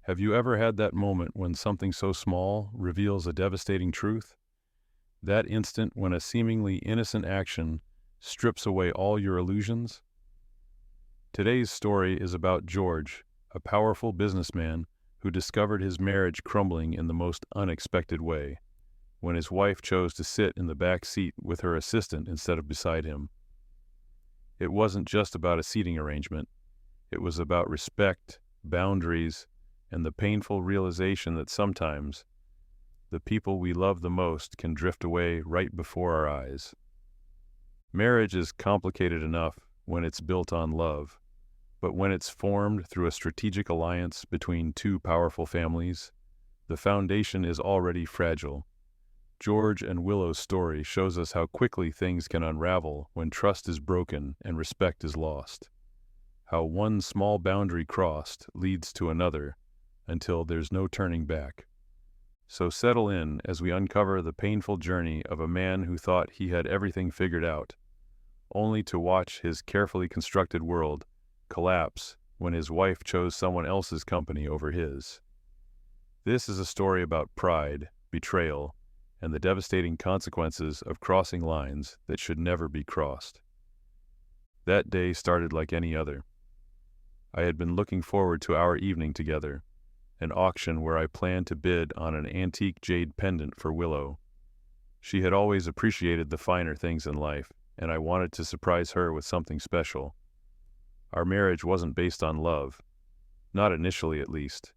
Have you ever had that moment when something so small reveals a devastating truth? That instant when a seemingly innocent action strips away all your illusions? Today's story is about George, a powerful businessman who discovered his marriage crumbling in the most unexpected way, when his wife chose to sit in the back seat with her assistant instead of beside him. It wasn't just about a seating arrangement. It was about respect, boundaries, and the painful realization that sometimes the people we love the most can drift away right before our eyes. Marriage is complicated enough when it's built on love, but when it's formed through a strategic alliance between two powerful families, the foundation is already fragile. George and Willow's story shows us how quickly things can unravel when trust is broken and respect is lost. How one small boundary crossed leads to another until there's no turning back. So settle in as we uncover the painful journey of a man who thought he had everything figured out, only to watch his carefully constructed world collapse when his wife chose someone else's company over his. This is a story about pride, betrayal, and the devastating consequences of crossing lines that should never be crossed. That day started like any other. I had been looking forward to our evening together, an auction where I planned to bid on an antique jade pendant for Willow. She had always appreciated the finer things in life, and I wanted to surprise her with something special. Our marriage wasn't based on love, not initially at least.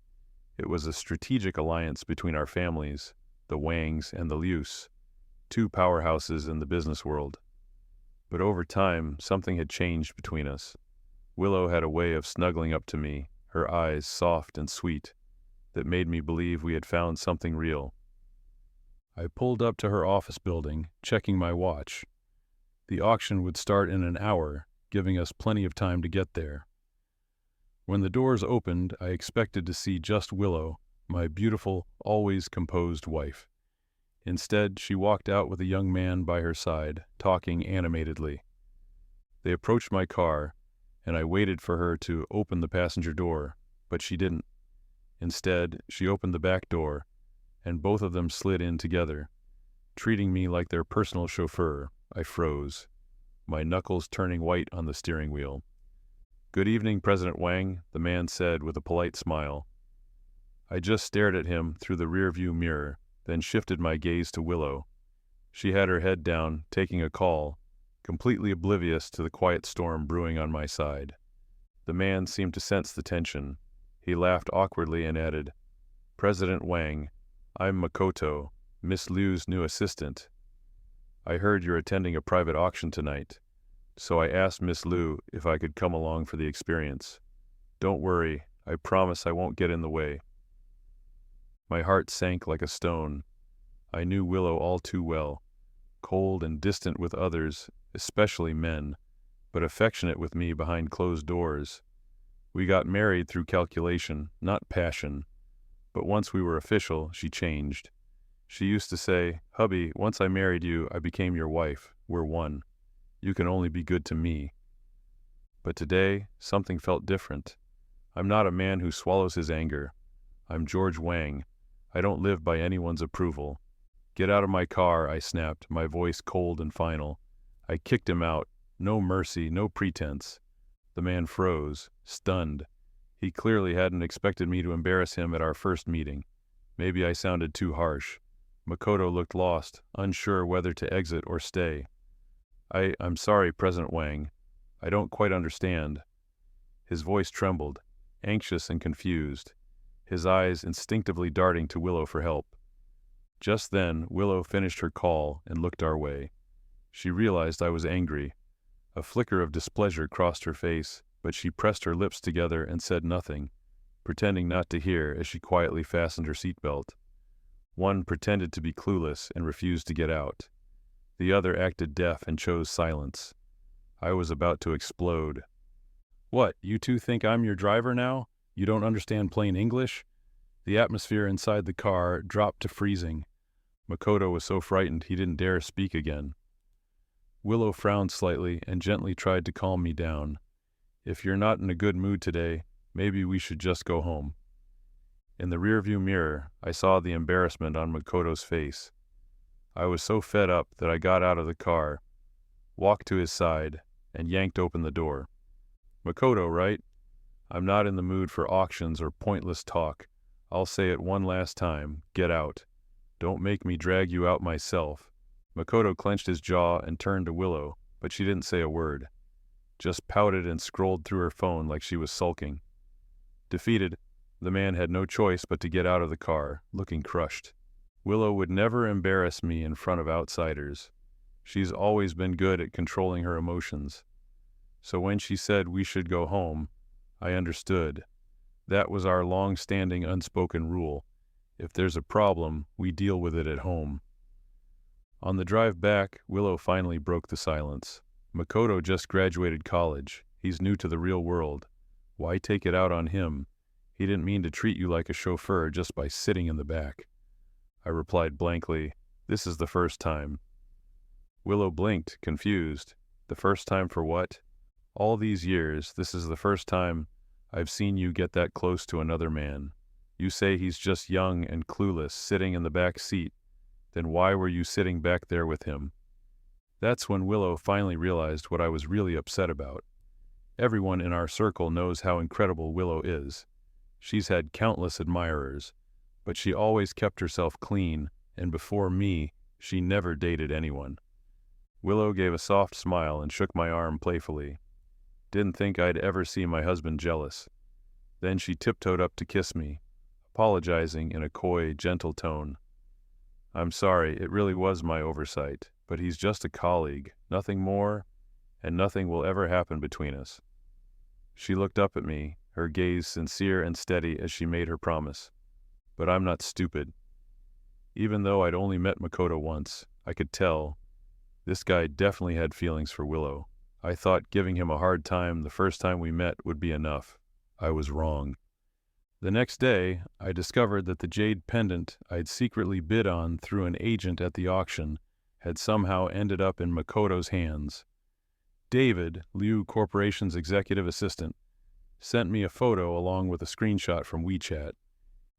It was a strategic alliance between our families, the Wangs and the Luce, two powerhouses in the business world. But over time, something had changed between us. Willow had a way of snuggling up to me, her eyes soft and sweet, that made me believe we had found something real. I pulled up to her office building, checking my watch. The auction would start in an hour, giving us plenty of time to get there. When the doors opened, I expected to see just Willow, my beautiful, always composed wife. Instead, she walked out with a young man by her side, talking animatedly. They approached my car, and I waited for her to open the passenger door, but she didn't. Instead, she opened the back door, and both of them slid in together. Treating me like their personal chauffeur, I froze, my knuckles turning white on the steering wheel. "Good evening, President Wang," the man said with a polite smile. I just stared at him through the rearview mirror, then shifted my gaze to Willow. She had her head down, taking a call, completely oblivious to the quiet storm brewing on my side. The man seemed to sense the tension. He laughed awkwardly and added, "President Wang, I'm Makoto, Miss Liu's new assistant. I heard you're attending a private auction tonight, so I asked Miss Liu if I could come along for the experience. Don't worry, I promise I won't get in the way." My heart sank like a stone. I knew Willow all too well, cold and distant with others, especially men, but affectionate with me behind closed doors. We got married through calculation, not passion. But once we were official, she changed. She used to say, "Hubby, once I married you, I became your wife. We're one. You can only be good to me." But today, something felt different. I'm not a man who swallows his anger. I'm George Wang. I don't live by anyone's approval. "Get out of my car," I snapped, my voice cold and final. I kicked him out. No mercy, no pretense. The man froze, stunned. He clearly hadn't expected me to embarrass him at our first meeting. Maybe I sounded too harsh. Makoto looked lost, unsure whether to exit or stay. I'm sorry, President Wang. I don't quite understand." His voice trembled, anxious and confused, his eyes instinctively darting to Willow for help. Just then, Willow finished her call and looked our way. She realized I was angry. A flicker of displeasure crossed her face, but she pressed her lips together and said nothing, pretending not to hear as she quietly fastened her seatbelt. One pretended to be clueless and refused to get out. The other acted deaf and chose silence. I was about to explode. "What, you two think I'm your driver now? You don't understand plain English?" The atmosphere inside the car dropped to freezing. Makoto was so frightened he didn't dare speak again. Willow frowned slightly and gently tried to calm me down. "If you're not in a good mood today, maybe we should just go home." In the rearview mirror, I saw the embarrassment on Makoto's face. I was so fed up that I got out of the car, walked to his side, and yanked open the door. "Makoto, right? I'm not in the mood for auctions or pointless talk. I'll say it one last time. Get out. Don't make me drag you out myself." Makoto clenched his jaw and turned to Willow, but she didn't say a word. Just pouted and scrolled through her phone like she was sulking. Defeated, the man had no choice but to get out of the car, looking crushed. Willow would never embarrass me in front of outsiders. She's always been good at controlling her emotions. So when she said we should go home, I understood. That was our long-standing unspoken rule. If there's a problem, we deal with it at home. On the drive back, Willow finally broke the silence. "Makoto just graduated college. He's new to the real world. Why take it out on him? He didn't mean to treat you like a chauffeur just by sitting in the back." I replied blankly, "This is the first time." Willow blinked, confused. "The first time for what?" "All these years, this is the first time I've seen you get that close to another man. You say he's just young and clueless, sitting in the back seat. Then why were you sitting back there with him?" That's when Willow finally realized what I was really upset about. Everyone in our circle knows how incredible Willow is. She's had countless admirers, but she always kept herself clean, and before me, she never dated anyone. Willow gave a soft smile and shook my arm playfully. Didn't think I'd ever see my husband jealous. Then she tiptoed up to kiss me, apologizing in a coy, gentle tone. "I'm sorry, it really was my oversight, but he's just a colleague, nothing more, and nothing will ever happen between us." She looked up at me, her gaze sincere and steady as she made her promise. But I'm not stupid. Even though I'd only met Makoto once, I could tell this guy definitely had feelings for Willow. I thought giving him a hard time the first time we met would be enough. I was wrong. The next day, I discovered that the jade pendant I'd secretly bid on through an agent at the auction had somehow ended up in Makoto's hands. David, Liu Corporation's executive assistant, sent me a photo along with a screenshot from WeChat.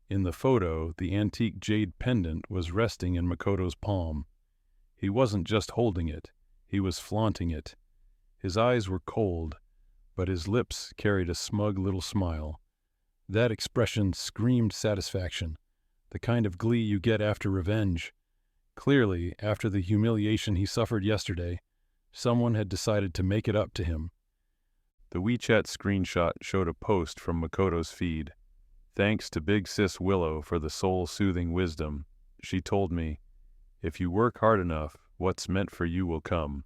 In the photo, the antique jade pendant was resting in Makoto's palm. He wasn't just holding it, he was flaunting it. His eyes were cold, but his lips carried a smug little smile. That expression screamed satisfaction, the kind of glee you get after revenge. Clearly, after the humiliation he suffered yesterday, someone had decided to make it up to him. The WeChat screenshot showed a post from Makoto's feed. "Thanks to Big Sis Willow for the soul-soothing wisdom. She told me, if you work hard enough, what's meant for you will come.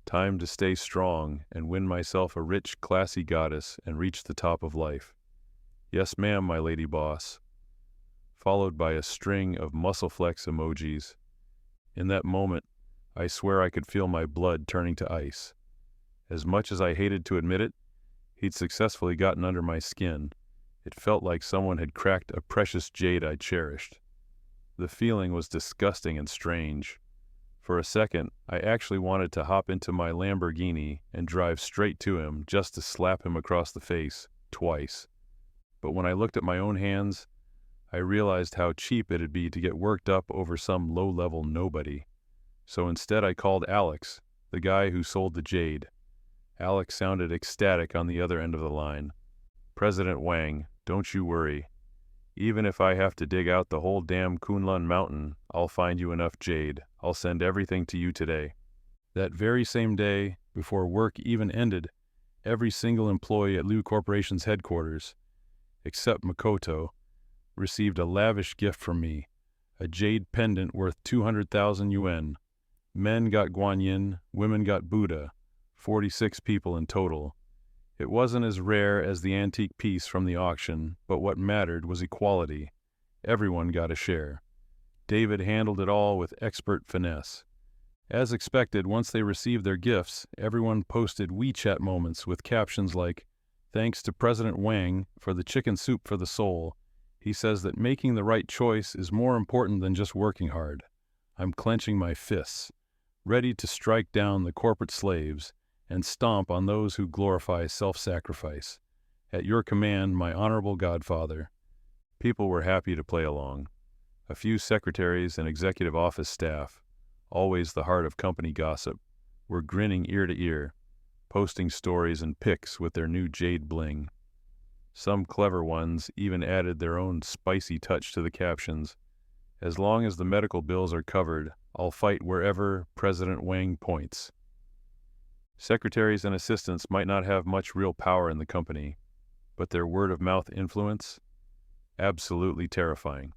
Time to stay strong and win myself a rich, classy goddess and reach the top of life. Yes, ma'am, my lady boss." Followed by a string of muscle flex emojis. In that moment, I swear I could feel my blood turning to ice. As much as I hated to admit it, he'd successfully gotten under my skin. It felt like someone had cracked a precious jade I cherished. The feeling was disgusting and strange. For a second, I actually wanted to hop into my Lamborghini and drive straight to him just to slap him across the face, twice. But when I looked at my own hands, I realized how cheap it'd be to get worked up over some low-level nobody. So instead I called Alex, the guy who sold the jade. Alex sounded ecstatic on the other end of the line. "President Wang, don't you worry. Even if I have to dig out the whole damn Kunlun mountain, I'll find you enough jade. I'll send everything to you today." That very same day, before work even ended, every single employee at Liu Corporation's headquarters, except Makoto, received a lavish gift from me, a jade pendant worth 200,000 yuan. Men got guanyin, women got Buddha, 46 people in total. It wasn't as rare as the antique piece from the auction, but what mattered was equality. Everyone got a share. David handled it all with expert finesse. As expected, once they received their gifts, everyone posted WeChat moments with captions like, "Thanks to President Wang for the chicken soup for the soul. He says that making the right choice is more important than just working hard. I'm clenching my fists, ready to strike down the corporate slaves and stomp on those who glorify self-sacrifice. At your command, my honorable godfather." People were happy to play along. A few secretaries and executive office staff, always the heart of company gossip, were grinning ear to ear, posting stories and pics with their new jade bling. Some clever ones even added their own spicy touch to the captions. As long as the medical bills are covered, I'll fight wherever President Wang points. Secretaries and assistants might not have much real power in the company, but their word-of-mouth influence? Absolutely terrifying.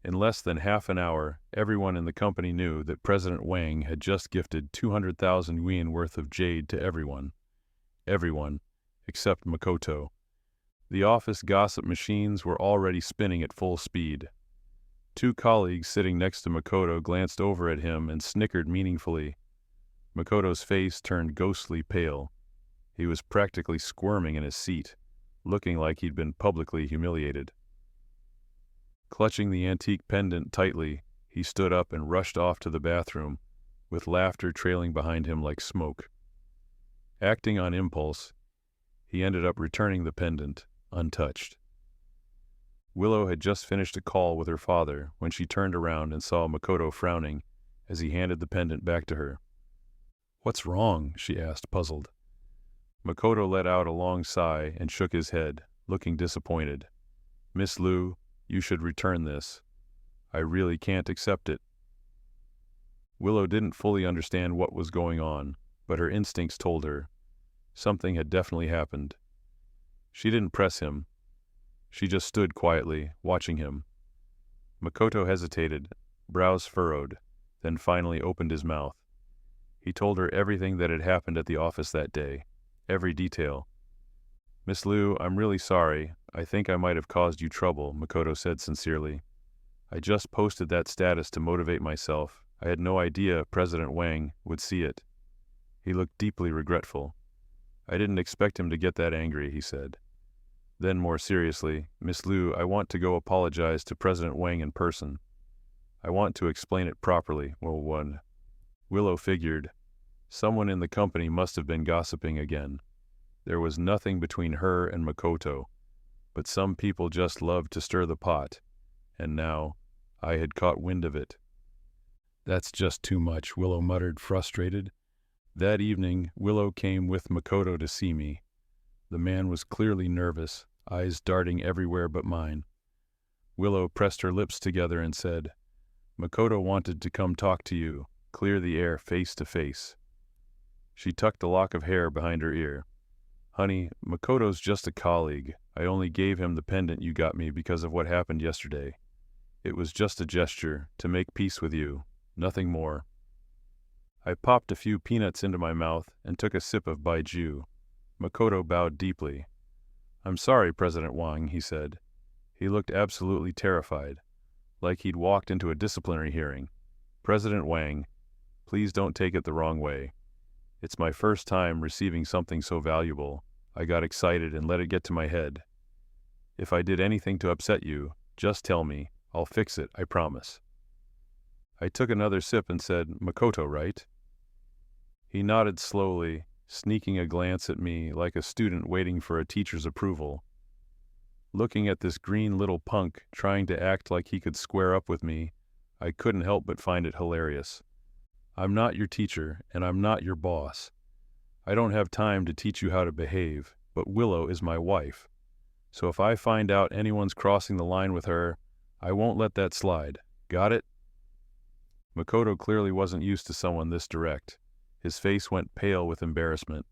In less than half an hour, everyone in the company knew that President Wang had just gifted 200,000 yuan worth of jade to everyone. Everyone, except Makoto. The office gossip machines were already spinning at full speed. Two colleagues sitting next to Makoto glanced over at him and snickered meaningfully. Makoto's face turned ghostly pale. He was practically squirming in his seat, looking like he'd been publicly humiliated. Clutching the antique pendant tightly, he stood up and rushed off to the bathroom, with laughter trailing behind him like smoke. Acting on impulse, he ended up returning the pendant, untouched. Willow had just finished a call with her father when she turned around and saw Makoto frowning as he handed the pendant back to her. "What's wrong?" she asked, puzzled. Makoto let out a long sigh and shook his head, looking disappointed. "Miss Liu, you should return this. I really can't accept it." Willow didn't fully understand what was going on, but her instincts told her something had definitely happened. She didn't press him. She just stood quietly, watching him. Makoto hesitated, brows furrowed, then finally opened his mouth. He told her everything that had happened at the office that day, every detail. "Miss Liu, I'm really sorry. I think I might have caused you trouble," Makoto said sincerely. "I just posted that status to motivate myself. I had no idea President Wang would see it." He looked deeply regretful. "I didn't expect him to get that angry," he said. Then more seriously, "Miss Liu, I want to go apologize to President Wang in person. I want to explain it properly." Willow figured. Someone in the company must have been gossiping again. There was nothing between her and Makoto, but some people just loved to stir the pot, and now I had caught wind of it. "That's just too much," Willow muttered, frustrated. That evening, Willow came with Makoto to see me. The man was clearly nervous, eyes darting everywhere but mine. Willow pressed her lips together and said, "Makoto wanted to come talk to you, clear the air face to face." She tucked a lock of hair behind her ear. "Honey, Makoto's just a colleague. I only gave him the pendant you got me because of what happened yesterday. It was just a gesture, to make peace with you, nothing more." I popped a few peanuts into my mouth and took a sip of baijiu. Makoto bowed deeply. "I'm sorry, President Wang," he said. He looked absolutely terrified, like he'd walked into a disciplinary hearing. "President Wang, please don't take it the wrong way. It's my first time receiving something so valuable. I got excited and let it get to my head. If I did anything to upset you, just tell me. I'll fix it, I promise." I took another sip and said, "Makoto, right?" He nodded slowly, sneaking a glance at me like a student waiting for a teacher's approval. Looking at this green little punk trying to act like he could square up with me, I couldn't help but find it hilarious. "I'm not your teacher, and I'm not your boss. I don't have time to teach you how to behave, but Willow is my wife. So if I find out anyone's crossing the line with her, I won't let that slide. Got it?" Makoto clearly wasn't used to someone this direct. His face went pale with embarrassment.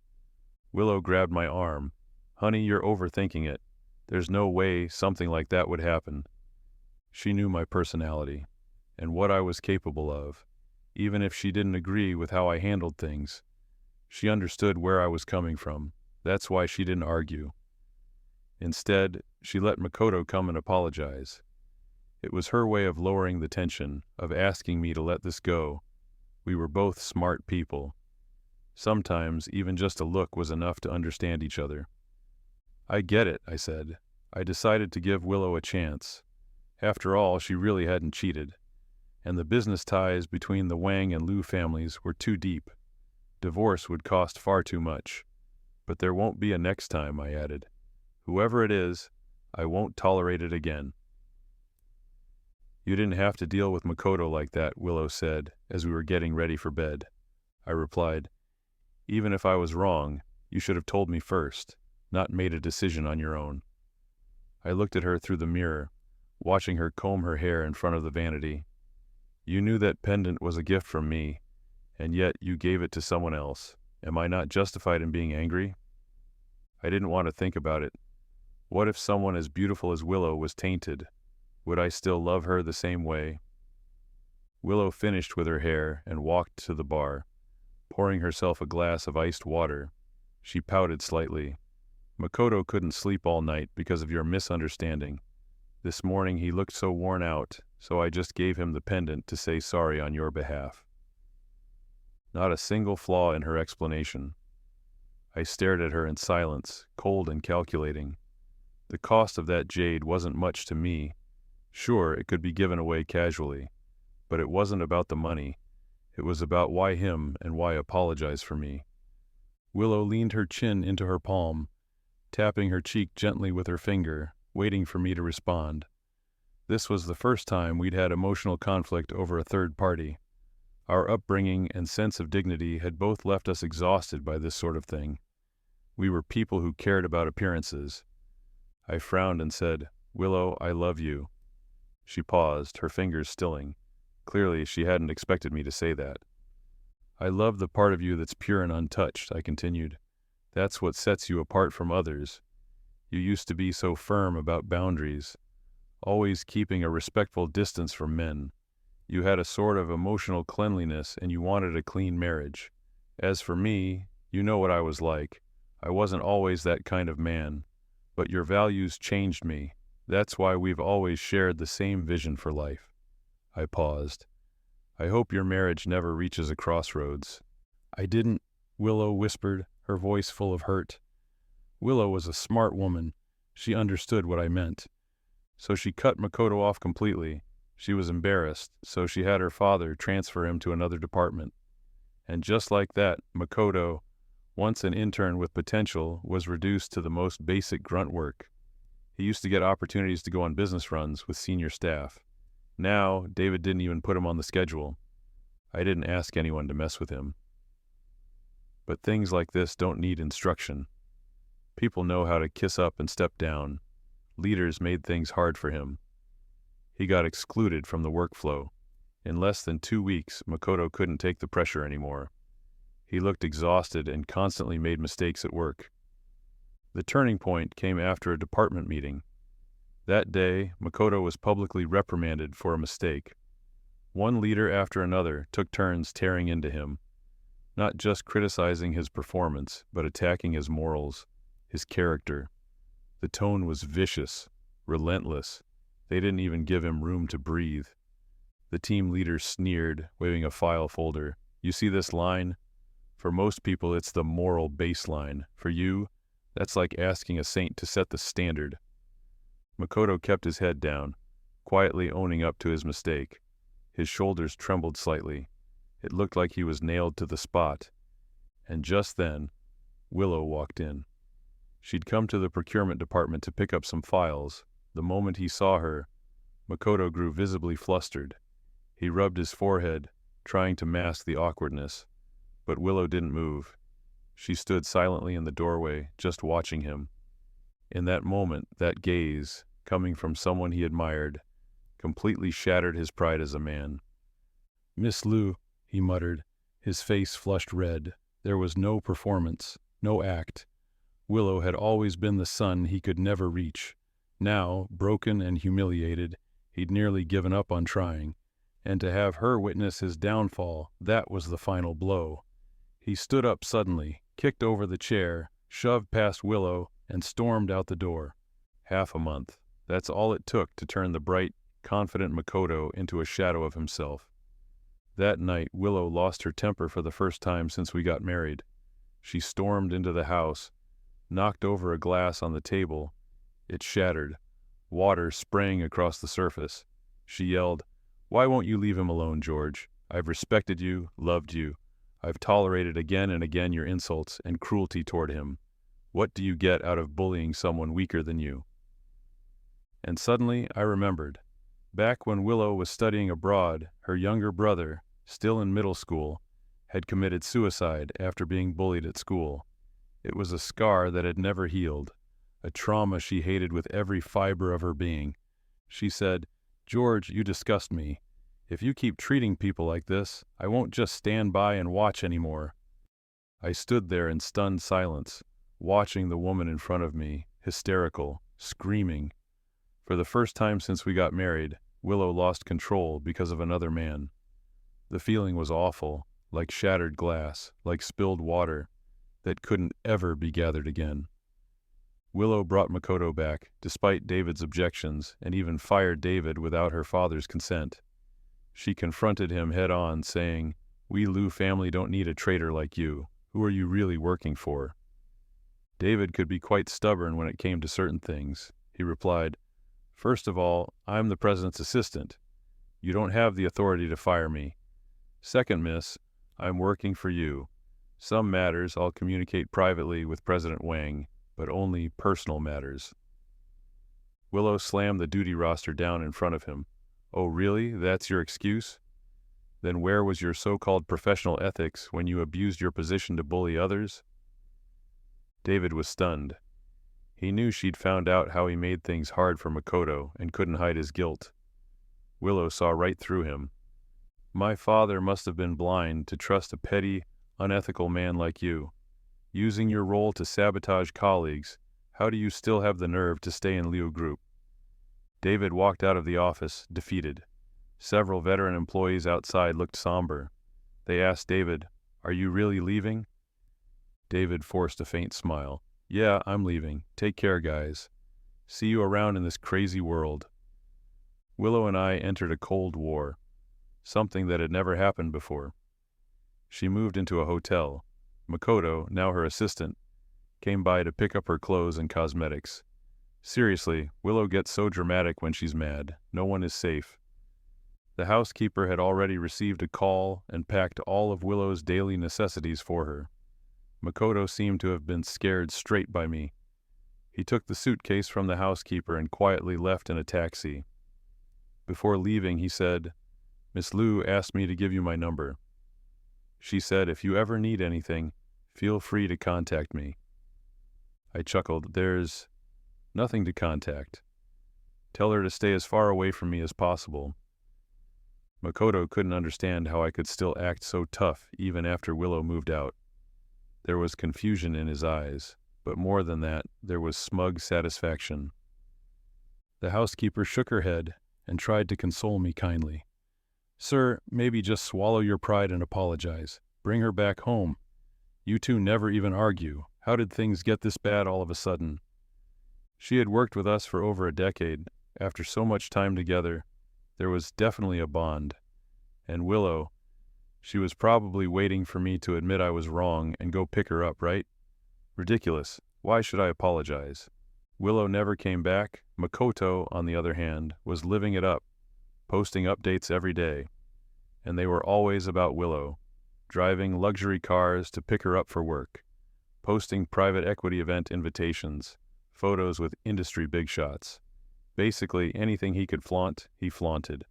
Willow grabbed my arm. "Honey, you're overthinking it. There's no way something like that would happen." She knew my personality, and what I was capable of, even if she didn't agree with how I handled things. She understood where I was coming from. That's why she didn't argue. Instead, she let Makoto come and apologize. It was her way of lowering the tension, of asking me to let this go. We were both smart people. Sometimes even just a look was enough to understand each other. "I get it," I said. I decided to give Willow a chance. After all, she really hadn't cheated. And the business ties between the Wang and Liu families were too deep. Divorce would cost far too much. "But there won't be a next time," I added. "Whoever it is, I won't tolerate it again." "You didn't have to deal with Makoto like that," Willow said, as we were getting ready for bed. I replied, "Even if I was wrong, you should have told me first, not made a decision on your own." I looked at her through the mirror, watching her comb her hair in front of the vanity. "You knew that pendant was a gift from me, and yet you gave it to someone else. Am I not justified in being angry?" I didn't want to think about it. What if someone as beautiful as Willow was tainted? Would I still love her the same way? Willow finished with her hair and walked to the bar, pouring herself a glass of iced water. She pouted slightly. "Makoto couldn't sleep all night because of your misunderstanding. This morning he looked so worn out, so I just gave him the pendant to say sorry on your behalf." Not a single flaw in her explanation. I stared at her in silence, cold and calculating. The cost of that jade wasn't much to me. Sure, it could be given away casually, but it wasn't about the money. It was about why him and why apologize for me. Willow leaned her chin into her palm, tapping her cheek gently with her finger, waiting for me to respond. This was the first time we'd had emotional conflict over a third party. Our upbringing and sense of dignity had both left us exhausted by this sort of thing. We were people who cared about appearances. I frowned and said, "Willow, I love you." She paused, her fingers stilling. Clearly, she hadn't expected me to say that. "I love the part of you that's pure and untouched," I continued. "That's what sets you apart from others. You used to be so firm about boundaries, always keeping a respectful distance from men. You had a sort of emotional cleanliness and you wanted a clean marriage. As for me, you know what I was like. I wasn't always that kind of man. But your values changed me. That's why we've always shared the same vision for life." I paused. "I hope your marriage never reaches a crossroads." "I didn't," Willow whispered, her voice full of hurt. Willow was a smart woman. She understood what I meant. So she cut Makoto off completely. She was embarrassed, so she had her father transfer him to another department. And just like that, Makoto, once an intern with potential, was reduced to the most basic grunt work. He used to get opportunities to go on business runs with senior staff. Now, David didn't even put him on the schedule. I didn't ask anyone to mess with him. But things like this don't need instruction. People know how to kiss up and step down. Leaders made things hard for him. He got excluded from the workflow. In less than 2 weeks, Makoto couldn't take the pressure anymore. He looked exhausted and constantly made mistakes at work. The turning point came after a department meeting. That day, Makoto was publicly reprimanded for a mistake. One leader after another took turns tearing into him, not just criticizing his performance, but attacking his morals, his character. The tone was vicious, relentless. They didn't even give him room to breathe. The team leader sneered, waving a file folder. "You see this line? For most people, it's the moral baseline. For you, that's like asking a saint to set the standard." Makoto kept his head down, quietly owning up to his mistake. His shoulders trembled slightly. It looked like he was nailed to the spot. And just then, Willow walked in. She'd come to the procurement department to pick up some files. The moment he saw her, Makoto grew visibly flustered. He rubbed his forehead, trying to mask the awkwardness. But Willow didn't move. She stood silently in the doorway, just watching him. In that moment, that gaze, coming from someone he admired, completely shattered his pride as a man. "Miss Liu," he muttered, his face flushed red. There was no performance, no act. Willow had always been the sun he could never reach. Now, broken and humiliated, he'd nearly given up on trying. And to have her witness his downfall, that was the final blow. He stood up suddenly, kicked over the chair, shoved past Willow, and stormed out the door. Half a month. That's all it took to turn the bright, confident Makoto into a shadow of himself. That night, Willow lost her temper for the first time since we got married. She stormed into the house, knocked over a glass on the table. It shattered, water spraying across the surface. She yelled, "Why won't you leave him alone, George? I've respected you, loved you. I've tolerated again and again your insults and cruelty toward him. What do you get out of bullying someone weaker than you?" And suddenly I remembered. Back when Willow was studying abroad, her younger brother, still in middle school, had committed suicide after being bullied at school. It was a scar that had never healed, a trauma she hated with every fiber of her being. She said, "George, you disgust me. If you keep treating people like this, I won't just stand by and watch anymore." I stood there in stunned silence, watching the woman in front of me, hysterical, screaming. For the first time since we got married, Willow lost control because of another man. The feeling was awful, like shattered glass, like spilled water that couldn't ever be gathered again. Willow brought Makoto back, despite David's objections, and even fired David without her father's consent. She confronted him head-on, saying, "We Liu family don't need a traitor like you. Who are you really working for?" David could be quite stubborn when it came to certain things. He replied, "First of all, I'm the president's assistant. You don't have the authority to fire me. Second, miss, I'm working for you. Some matters I'll communicate privately with President Wang, but only personal matters." Willow slammed the duty roster down in front of him. "Oh, really? That's your excuse? Then where was your so-called professional ethics when you abused your position to bully others?" David was stunned. He knew she'd found out how he made things hard for Makoto and couldn't hide his guilt. Willow saw right through him. "My father must have been blind to trust a petty, unethical man like you. Using your role to sabotage colleagues, how do you still have the nerve to stay in Liu Group?" David walked out of the office, defeated. Several veteran employees outside looked somber. They asked David, "Are you really leaving?" David forced a faint smile. "Yeah, I'm leaving. Take care, guys. See you around in this crazy world." Willow and I entered a cold war, something that had never happened before. She moved into a hotel. Makoto, now her assistant, came by to pick up her clothes and cosmetics. Seriously, Willow gets so dramatic when she's mad. No one is safe. The housekeeper had already received a call and packed all of Willow's daily necessities for her. Makoto seemed to have been scared straight by me. He took the suitcase from the housekeeper and quietly left in a taxi. Before leaving, he said, "Miss Liu asked me to give you my number. She said if you ever need anything, feel free to contact me." I chuckled. "There's nothing to contact. Tell her to stay as far away from me as possible." Makoto couldn't understand how I could still act so tough even after Willow moved out. There was confusion in his eyes, but more than that, there was smug satisfaction. The housekeeper shook her head and tried to console me kindly. "Sir, maybe just swallow your pride and apologize. Bring her back home. You two never even argue. How did things get this bad all of a sudden?" She had worked with us for over a decade. After so much time together, there was definitely a bond. And Willow, she was probably waiting for me to admit I was wrong and go pick her up, right? Ridiculous. Why should I apologize? Willow never came back. Makoto, on the other hand, was living it up, posting updates every day. And they were always about Willow, driving luxury cars to pick her up for work, posting private equity event invitations, photos with industry big shots. Basically, anything he could flaunt, he flaunted.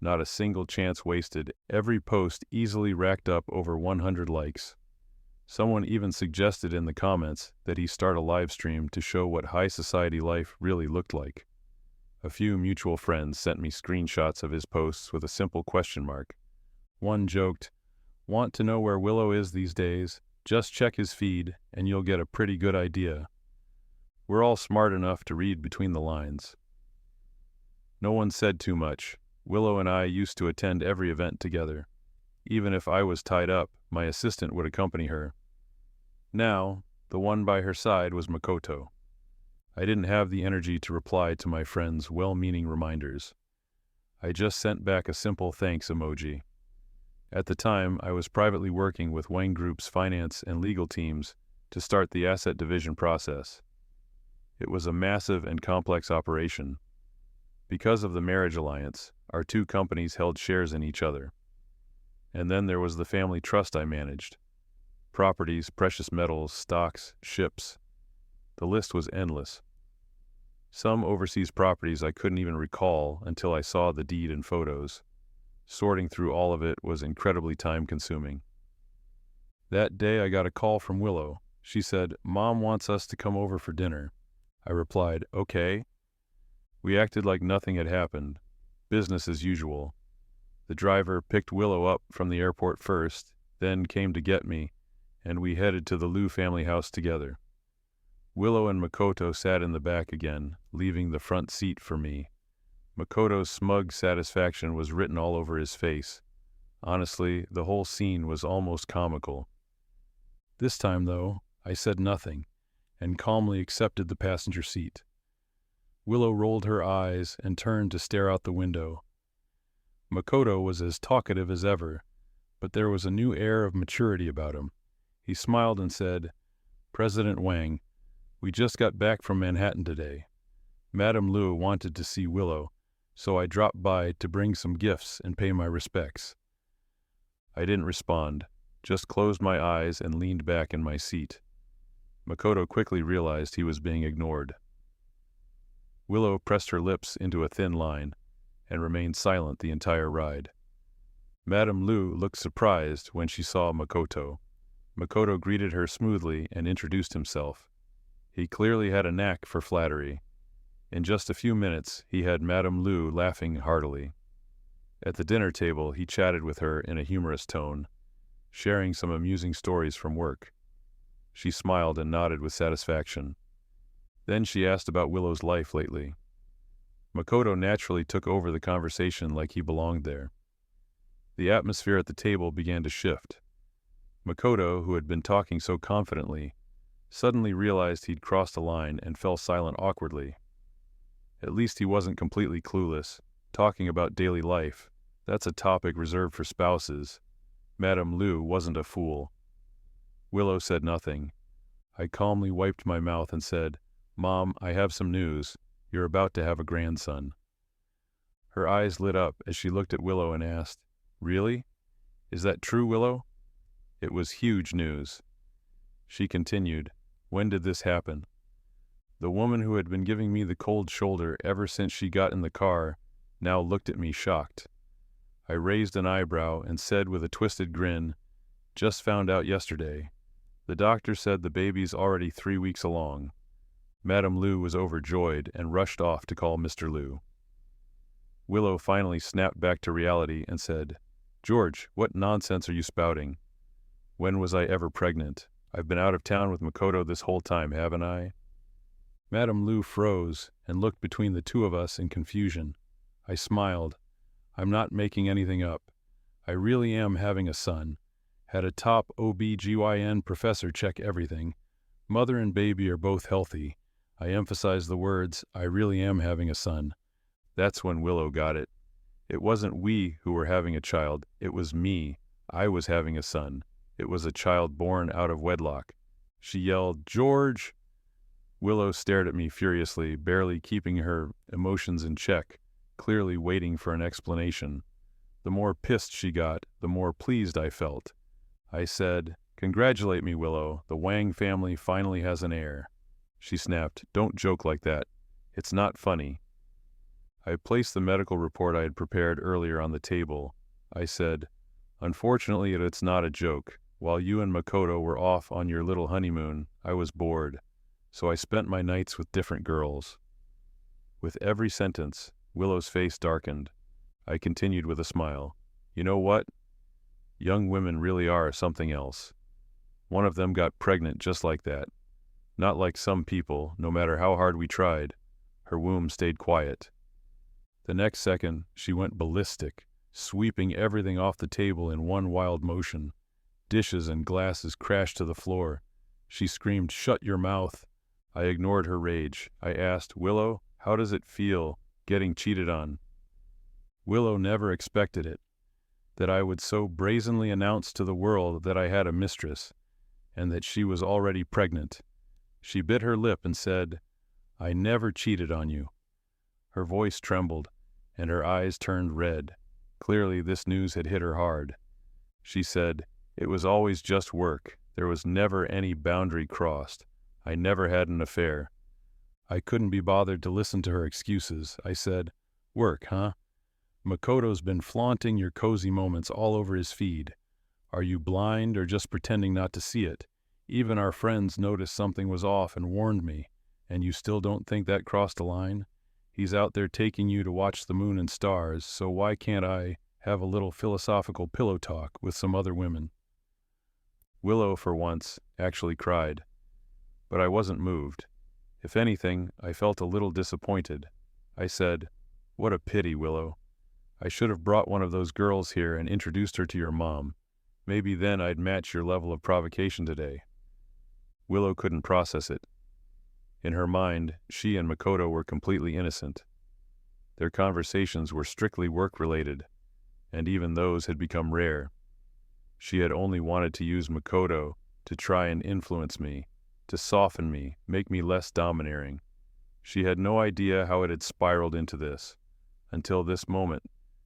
Not a single chance wasted. Every post easily racked up over 100 likes. Someone even suggested in the comments that he start a live stream to show what high society life really looked like. A few mutual friends sent me screenshots of his posts with a simple question mark. One joked, "Want to know where Willow is these days? Just check his feed and you'll get a pretty good idea." We're all smart enough to read between the lines. No one said too much. Willow and I used to attend every event together. Even if I was tied up, my assistant would accompany her. Now, the one by her side was Makoto. I didn't have the energy to reply to my friend's well-meaning reminders. I just sent back a simple thanks emoji. At the time, I was privately working with Wang Group's finance and legal teams to start the asset division process. It was a massive and complex operation. Because of the marriage alliance, our two companies held shares in each other. And then there was the family trust I managed. Properties, precious metals, stocks, ships. The list was endless. Some overseas properties I couldn't even recall until I saw the deed in photos. Sorting through all of it was incredibly time-consuming. That day I got a call from Willow. She said, "Mom wants us to come over for dinner." I replied, "Okay." We acted like nothing had happened. Business as usual. The driver picked Willow up from the airport first, then came to get me, and we headed to the Liu family house together. Willow and Makoto sat in the back again, leaving the front seat for me. Makoto's smug satisfaction was written all over his face. Honestly, the whole scene was almost comical. This time, though, I said nothing, and calmly accepted the passenger seat. Willow rolled her eyes and turned to stare out the window. Makoto was as talkative as ever, but there was a new air of maturity about him. He smiled and said, "President Wang, we just got back from Manhattan today. Madame Liu wanted to see Willow, so I dropped by to bring some gifts and pay my respects." I didn't respond, just closed my eyes and leaned back in my seat. Makoto quickly realized he was being ignored. Willow pressed her lips into a thin line and remained silent the entire ride. Madame Liu looked surprised when she saw Makoto. Makoto greeted her smoothly and introduced himself. He clearly had a knack for flattery. In just a few minutes, he had Madame Liu laughing heartily. At the dinner table, he chatted with her in a humorous tone, sharing some amusing stories from work. She smiled and nodded with satisfaction. Then she asked about Willow's life lately. Makoto naturally took over the conversation like he belonged there. The atmosphere at the table began to shift. Makoto, who had been talking so confidently, suddenly realized he'd crossed a line and fell silent awkwardly. At least he wasn't completely clueless. Talking about daily life, that's a topic reserved for spouses. Madame Liu wasn't a fool. Willow said nothing. I calmly wiped my mouth and said, "Mom, I have some news. You're about to have a grandson." Her eyes lit up as she looked at Willow and asked, "Really? Is that true, Willow?" It was huge news. She continued, "When did this happen?" The woman who had been giving me the cold shoulder ever since she got in the car now looked at me shocked. I raised an eyebrow and said with a twisted grin, "Just found out yesterday. The doctor said the baby's already 3 weeks along." Madame Liu was overjoyed and rushed off to call Mr. Liu. Willow finally snapped back to reality and said, "George, what nonsense are you spouting? When was I ever pregnant? I've been out of town with Makoto this whole time, haven't I?" Madame Liu froze and looked between the two of us in confusion. I smiled. "I'm not making anything up. I really am having a son. Had a top OB/GYN professor check everything. Mother and baby are both healthy." I emphasized the words, "I really am having a son." That's when Willow got it. It wasn't we who were having a child. It was me. I was having a son. It was a child born out of wedlock. She yelled, "George!" Willow stared at me furiously, barely keeping her emotions in check, clearly waiting for an explanation. The more pissed she got, the more pleased I felt. I said, "Congratulate me, Willow. The Wang family finally has an heir." She snapped, "Don't joke like that. It's not funny." I placed the medical report I had prepared earlier on the table. I said, "Unfortunately, it's not a joke. While you and Makoto were off on your little honeymoon, I was bored, so I spent my nights with different girls." With every sentence, Willow's face darkened. I continued with a smile. "You know what? Young women really are something else. One of them got pregnant just like that. Not like some people, no matter how hard we tried. Her womb stayed quiet." The next second, she went ballistic, sweeping everything off the table in one wild motion. Dishes and glasses crashed to the floor. She screamed, "Shut your mouth." I ignored her rage. I asked, "Willow, how does it feel getting cheated on?" Willow never expected it, that I would so brazenly announce to the world that I had a mistress, and that she was already pregnant. She bit her lip and said, "I never cheated on you." Her voice trembled, and her eyes turned red. Clearly this news had hit her hard. She said, "It was always just work. There was never any boundary crossed. I never had an affair." I couldn't be bothered to listen to her excuses. I said, "Work, huh? Makoto's been flaunting your cozy moments all over his feed. Are you blind or just pretending not to see it? Even our friends noticed something was off and warned me, and you still don't think that crossed a line? He's out there taking you to watch the moon and stars, so why can't I have a little philosophical pillow talk with some other women?" Willow, for once, actually cried. But I wasn't moved. If anything, I felt a little disappointed. I said, "What a pity, Willow. I should have brought one of those girls here and introduced her to your mom. Maybe then I'd match your level of provocation today." Willow couldn't process it. In her mind, she and Makoto were completely innocent. Their conversations were strictly work-related, and even those had become rare. She had only wanted to use Makoto to try and influence me, to soften me, make me less domineering. She had no idea how it had spiraled into this. Until this moment,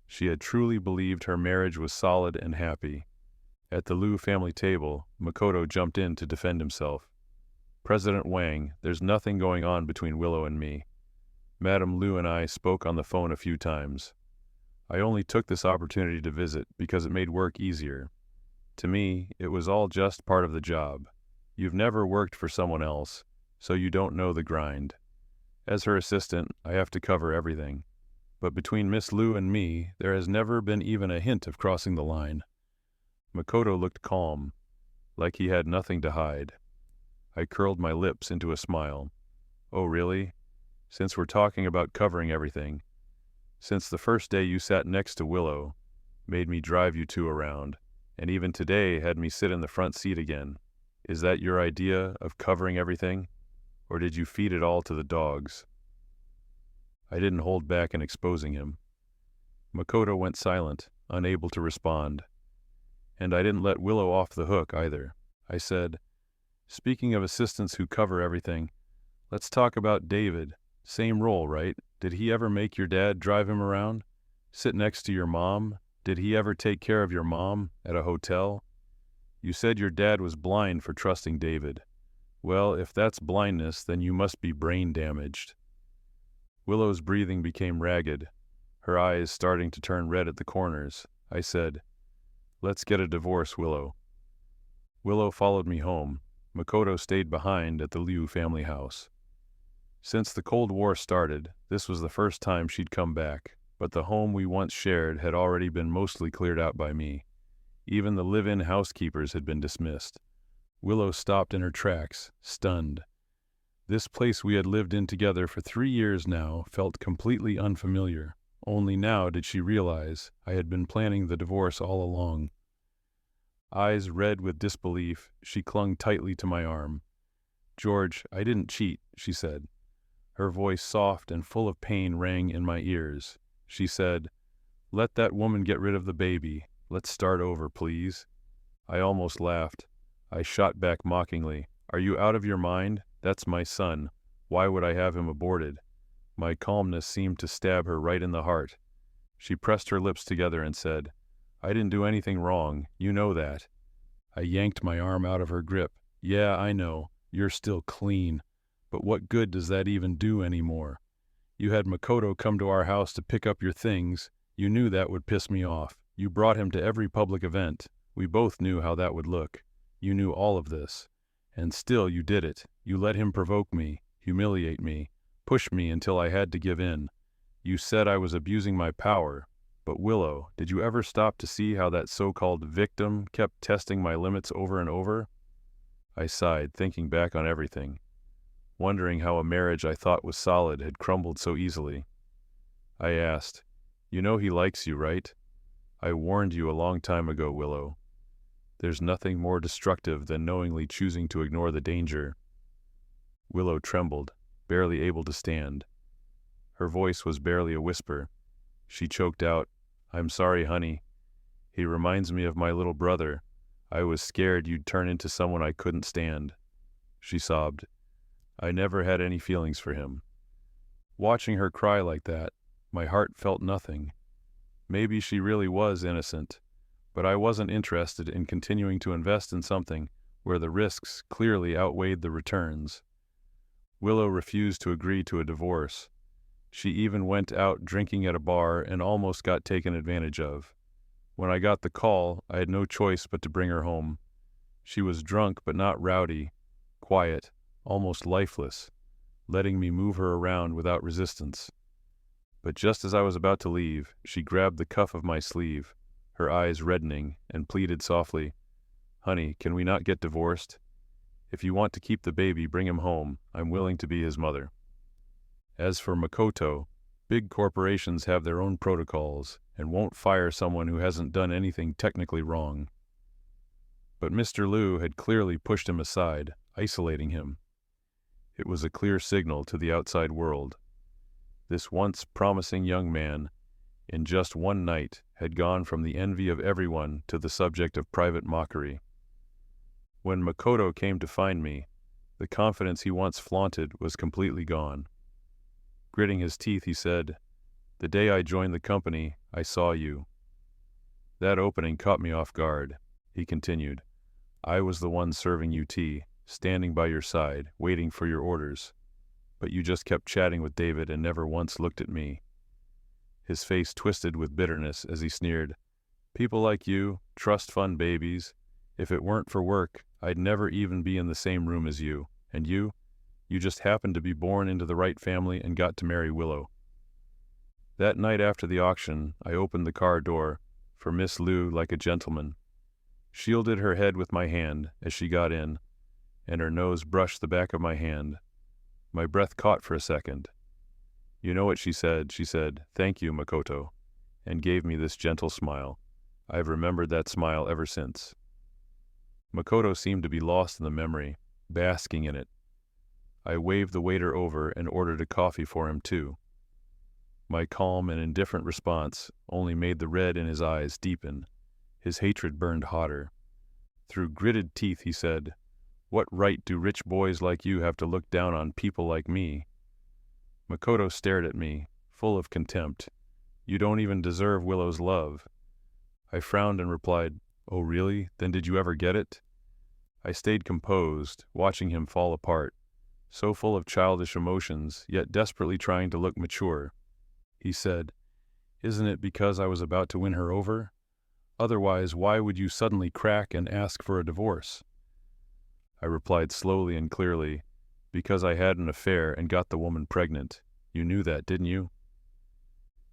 she had truly believed her marriage was solid and happy. At the Liu family table, Makoto jumped in to defend himself. "President Wang, there's nothing going on between Willow and me. Madame Liu and I spoke on the phone a few times. I only took this opportunity to visit because it made work easier. To me, it was all just part of the job. You've never worked for someone else, so you don't know the grind. As her assistant, I have to cover everything. But between Miss Liu and me, there has never been even a hint of crossing the line." Makoto looked calm, like he had nothing to hide. I curled my lips into a smile. "Oh, really? Since we're talking about covering everything. Since the first day you sat next to Willow, made me drive you two around, and even today had me sit in the front seat again. Is that your idea of covering everything? Or did you feed it all to the dogs?" I didn't hold back in exposing him. Makoto went silent, unable to respond. And I didn't let Willow off the hook either. I said, "Speaking of assistants who cover everything, let's talk about David. Same role, right? Did he ever make your dad drive him around? Sit next to your mom? Did he ever take care of your mom at a hotel? You said your dad was blind for trusting David. Well, if that's blindness, then you must be brain damaged." Willow's breathing became ragged, her eyes starting to turn red at the corners. I said, "Let's get a divorce, Willow." Willow followed me home. Makoto stayed behind at the Liu family house. Since the Cold War started, this was the first time she'd come back, but the home we once shared had already been mostly cleared out by me. Even the live-in housekeepers had been dismissed. Willow stopped in her tracks, stunned. This place we had lived in together for 3 years now felt completely unfamiliar. Only now did she realize I had been planning the divorce all along. Eyes red with disbelief, she clung tightly to my arm. "George, I didn't cheat," she said. Her voice, soft and full of pain, rang in my ears. She said, "Let that woman get rid of the baby. Let's start over, please." I almost laughed. I shot back mockingly, "Are you out of your mind? That's my son. Why would I have him aborted?" My calmness seemed to stab her right in the heart. She pressed her lips together and said, "I didn't do anything wrong. You know that." I yanked my arm out of her grip. "Yeah, I know. You're still clean. But what good does that even do anymore? You had Makoto come to our house to pick up your things. You knew that would piss me off. You brought him to every public event. We both knew how that would look. You knew all of this. And still you did it. You let him provoke me, humiliate me, push me until I had to give in. You said I was abusing my power. But Willow, did you ever stop to see how that so-called victim kept testing my limits over and over?" I sighed, thinking back on everything, wondering how a marriage I thought was solid had crumbled so easily. I asked, "You know he likes you, right? I warned you a long time ago, Willow. There's nothing more destructive than knowingly choosing to ignore the danger." Willow trembled, barely able to stand. Her voice was barely a whisper. She choked out, "I'm sorry, honey. He reminds me of my little brother. I was scared you'd turn into someone I couldn't stand." She sobbed. I never had any feelings for him. Watching her cry like that, my heart felt nothing. Maybe she really was innocent, but I wasn't interested in continuing to invest in something where the risks clearly outweighed the returns. Willow refused to agree to a divorce. She even went out drinking at a bar and almost got taken advantage of. When I got the call, I had no choice but to bring her home. She was drunk but not rowdy, quiet, almost lifeless, letting me move her around without resistance. But just as I was about to leave, she grabbed the cuff of my sleeve, her eyes reddening, and pleaded softly, "Honey, can we not get divorced? If you want to keep the baby, bring him home. I'm willing to be his mother." As for Makoto, big corporations have their own protocols and won't fire someone who hasn't done anything technically wrong. But Mr. Liu had clearly pushed him aside, isolating him. It was a clear signal to the outside world. This once promising young man, in just one night, had gone from the envy of everyone to the subject of private mockery. When Makoto came to find me, the confidence he once flaunted was completely gone. Gritting his teeth, he said, "The day I joined the company, I saw you." That opening caught me off guard. He continued, "I was the one serving you tea, standing by your side, waiting for your orders. But you just kept chatting with David and never once looked at me." His face twisted with bitterness as he sneered, "People like you, trust fund babies. If it weren't for work, I'd never even be in the same room as you. And you just happened to be born into the right family and got to marry Willow." That night after the auction, I opened the car door for Miss Liu like a gentleman, shielded her head with my hand as she got in, and her nose brushed the back of my hand. My breath caught for a second. "You know what she said?" She said, "Thank you, Makoto," and gave me this gentle smile. I've remembered that smile ever since. Makoto seemed to be lost in the memory, basking in it. I waved the waiter over and ordered a coffee for him too. My calm and indifferent response only made the red in his eyes deepen. His hatred burned hotter. Through gritted teeth he said, "What right do rich boys like you have to look down on people like me?" Makoto stared at me, full of contempt. "You don't even deserve Willow's love." I frowned and replied, "Oh really? Then did you ever get it?" I stayed composed, watching him fall apart, so full of childish emotions, yet desperately trying to look mature. He said, "Isn't it because I was about to win her over? Otherwise, why would you suddenly crack and ask for a divorce?" I replied slowly and clearly, "Because I had an affair and got the woman pregnant. You knew that, didn't you?"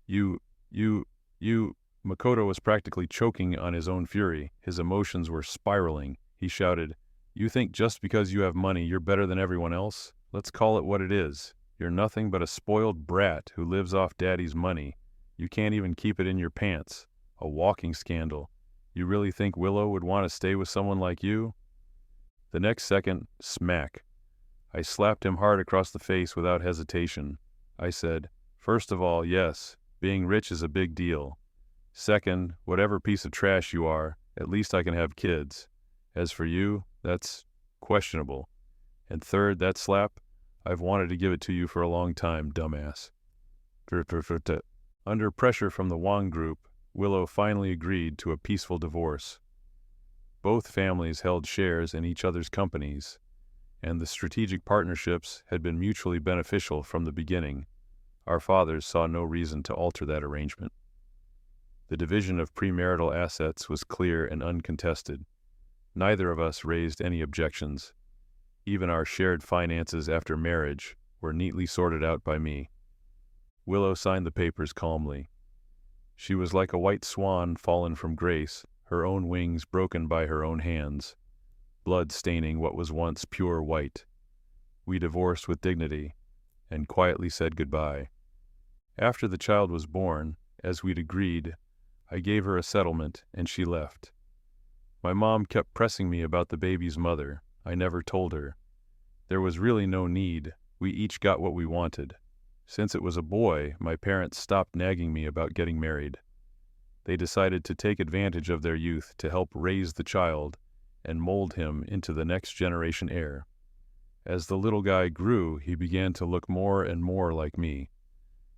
You... Makoto was practically choking on his own fury. His emotions were spiraling. He shouted, "You think just because you have money you're better than everyone else? Let's call it what it is. You're nothing but a spoiled brat who lives off daddy's money. You can't even keep it in your pants. A walking scandal. You really think Willow would want to stay with someone like you?" The next second, smack. I slapped him hard across the face without hesitation. I said, "First of all, yes, being rich is a big deal. Second, whatever piece of trash you are, at least I can have kids. As for you, that's questionable. And third, that slap, I've wanted to give it to you for a long time, dumbass." Under pressure from the Wang group, Willow finally agreed to a peaceful divorce. Both families held shares in each other's companies, and the strategic partnerships had been mutually beneficial from the beginning. Our fathers saw no reason to alter that arrangement. The division of premarital assets was clear and uncontested. Neither of us raised any objections. Even our shared finances after marriage were neatly sorted out by me. Willow signed the papers calmly. She was like a white swan fallen from grace, her own wings broken by her own hands, blood staining what was once pure white. We divorced with dignity and quietly said goodbye. After the child was born, as we'd agreed, I gave her a settlement and she left. My mom kept pressing me about the baby's mother. I never told her. There was really no need. We each got what we wanted. Since it was a boy, my parents stopped nagging me about getting married. They decided to take advantage of their youth to help raise the child and mold him into the next generation heir. As the little guy grew, he began to look more and more like me.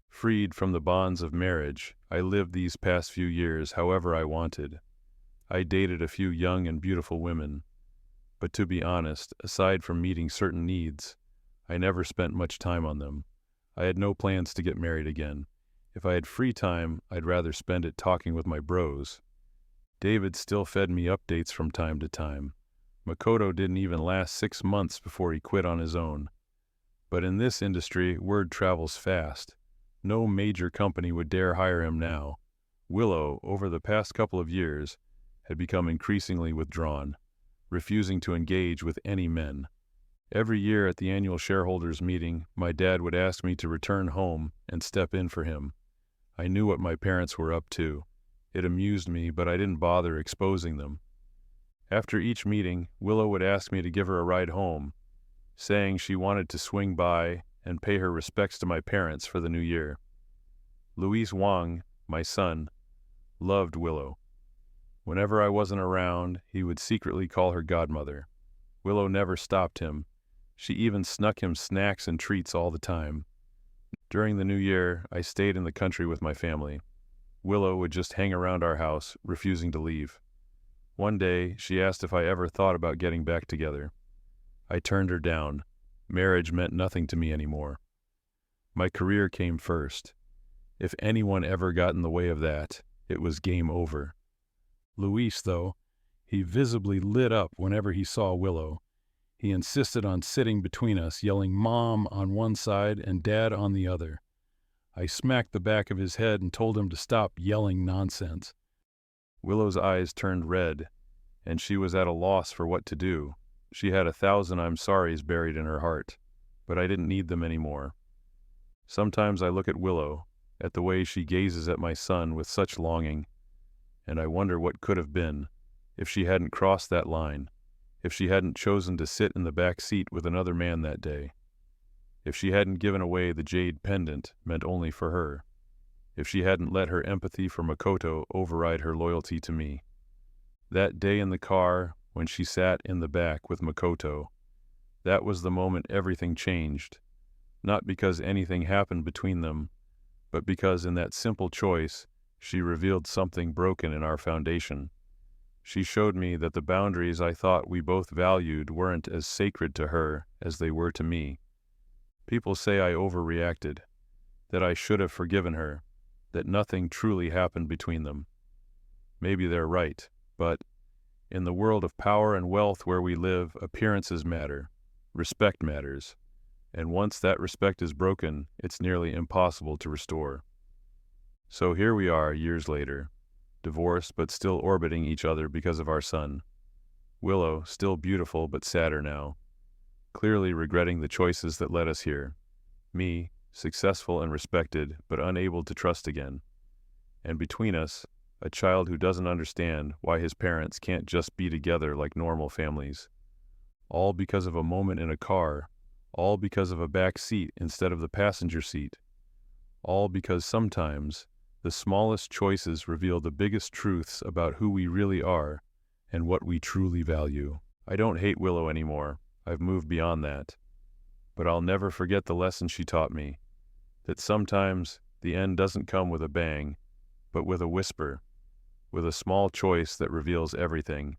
Freed from the bonds of marriage, I lived these past few years however I wanted. I dated a few young and beautiful women. But to be honest, aside from meeting certain needs, I never spent much time on them. I had no plans to get married again. If I had free time, I'd rather spend it talking with my bros. David still fed me updates from time to time. Makoto didn't even last 6 months before he quit on his own. But in this industry, word travels fast. No major company would dare hire him now. Willow, over the past couple of years, had become increasingly withdrawn, refusing to engage with any men. Every year at the annual shareholders meeting, my dad would ask me to return home and step in for him. I knew what my parents were up to. It amused me, but I didn't bother exposing them. After each meeting, Willow would ask me to give her a ride home, saying she wanted to swing by and pay her respects to my parents for the new year. Luis Wang, my son, loved Willow. Whenever I wasn't around, he would secretly call her godmother. Willow never stopped him. She even snuck him snacks and treats all the time. During the new year, I stayed in the country with my family. Willow would just hang around our house, refusing to leave. One day, she asked if I ever thought about getting back together. I turned her down. Marriage meant nothing to me anymore. My career came first. If anyone ever got in the way of that, it was game over. Luis, though, he visibly lit up whenever he saw Willow. He insisted on sitting between us, yelling "Mom" on one side and "Dad" on the other. I smacked the back of his head and told him to stop yelling nonsense. Willow's eyes turned red, and she was at a loss for what to do. She had 1,000 I'm sorries buried in her heart, but I didn't need them anymore. Sometimes I look at Willow, at the way she gazes at my son with such longing, and I wonder what could have been if she hadn't crossed that line, if she hadn't chosen to sit in the back seat with another man that day, if she hadn't given away the jade pendant meant only for her, if she hadn't let her empathy for Makoto override her loyalty to me. That day in the car, when she sat in the back with Makoto, that was the moment everything changed, not because anything happened between them, but because in that simple choice, she revealed something broken in our foundation. She showed me that the boundaries I thought we both valued weren't as sacred to her as they were to me. People say I overreacted, that I should have forgiven her, that nothing truly happened between them. Maybe they're right, but in the world of power and wealth where we live, appearances matter, respect matters, and once that respect is broken, it's nearly impossible to restore. So here we are years later, divorced but still orbiting each other because of our son. Willow, still beautiful but sadder now, clearly regretting the choices that led us here. Me, successful and respected but unable to trust again. And between us, a child who doesn't understand why his parents can't just be together like normal families. All because of a moment in a car, all because of a back seat instead of the passenger seat. All because sometimes the smallest choices reveal the biggest truths about who we really are and what we truly value. I don't hate Willow anymore. I've moved beyond that. But I'll never forget the lesson she taught me, that sometimes the end doesn't come with a bang, but with a whisper, with a small choice that reveals everything.